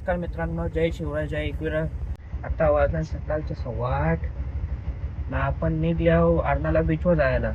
नमस्कार मित्रांनो, जय शिवराय, जय एकविरा. आता वाजला सकाळचे 8:15 ना आपण निघलो अर्नाळा बीचवर जायला.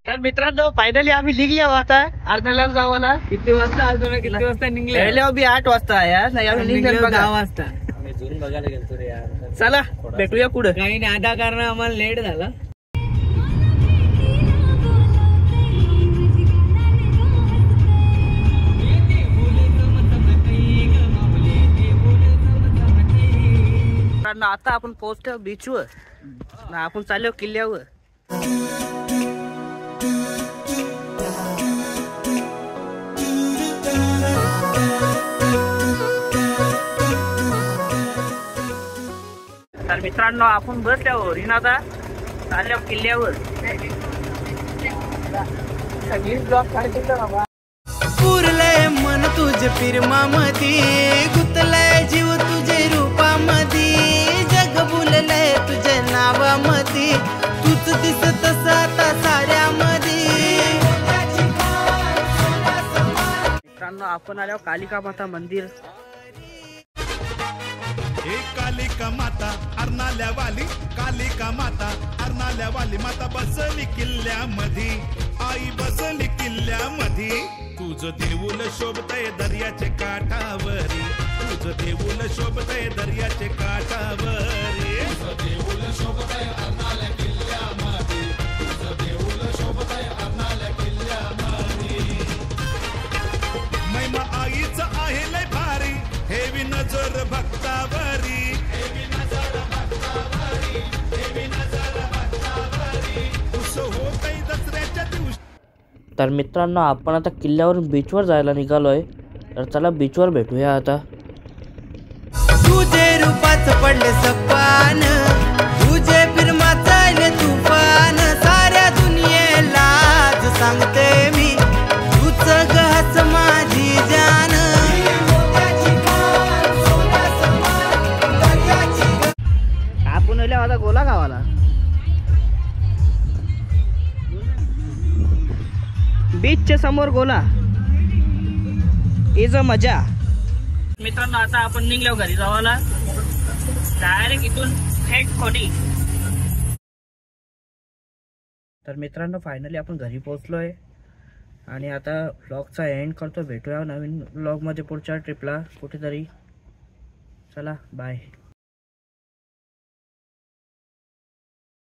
तर मित्रांनो फायनली आम्ही निघलो आता अर्नाळा जावाला. किती वाजता किती वाजता निघले? पहिले अभी 8 वाजता यार. नाही आम्ही निघलो 10 वाजता. आम्ही झूम बघायला गेलतो रे यार. चला भेटूया पुढे. काही नाही आधा कारण आम्हाला लेट झाला. आता आपण पोहोचलो बीचवर ना. आपण चाललो किल्ल्यावर. तर मित्रांनो आपण बसल्यावर आता चाललो किल्ल्यावर. पुरलंय मन तुझे फिरमामधी, गुतलंय जीव तुझे रूपामधी, जग बुललंय तुझे नावामधी, तूच दिसत आता साऱ्यामधी. मित्रांनो आपण आलो कालिका माता मंदिर. हे कालिका माता अर्नाळ्यावाली, कालिका माता अर्नाळ्यावाली माता बसली किल्ल्यामध्ये, आई बसली किल्ल्यामध्ये. तुझं देऊळ शोभतय दर्याचे काठावरी, तुझं देऊळ शोभतय दर्याचे काठावरी, तुझं देऊळ शोभतय अर्नाळ्या किल्ल्यामध्ये, तुझं देऊळ शोभतय अर्नाळ्या किल्ल्यामध्ये. महिमा आईचं आहे लय भारी, हेवी नजर भक्तावरी, हेवी नजर भक्तावरी, हेवी नजर भक्तावरी. उसं होतंय दसऱ्याच्या दिवशी. तर मित्रांनो आपण आता किल्ल्यावरून बीचवर जायला निघालोय. तर चला बीचवर भेटूया आता. तुझे रूपाचं पडले सपान, तुझे फिरमाचं आले तुफान, साऱ्या दुनियेला आज सांगते मी, तूच गहस माझी जान. आपण आता गोला गावाला. बीचच्या समोर गोला इज मजा. मित्रांनो आता आपण निघलो घरी जावाला. डायरेक्ट इथून थेट खोटी. तर मित्रांनो फायनली आपण घरी पोहोचलोय आणि आता व्लॉगचा एंड करतो. भेटूया नवीन व्लॉग मध्ये पुढच्या ट्रिपला कुठेतरी. चला बाय.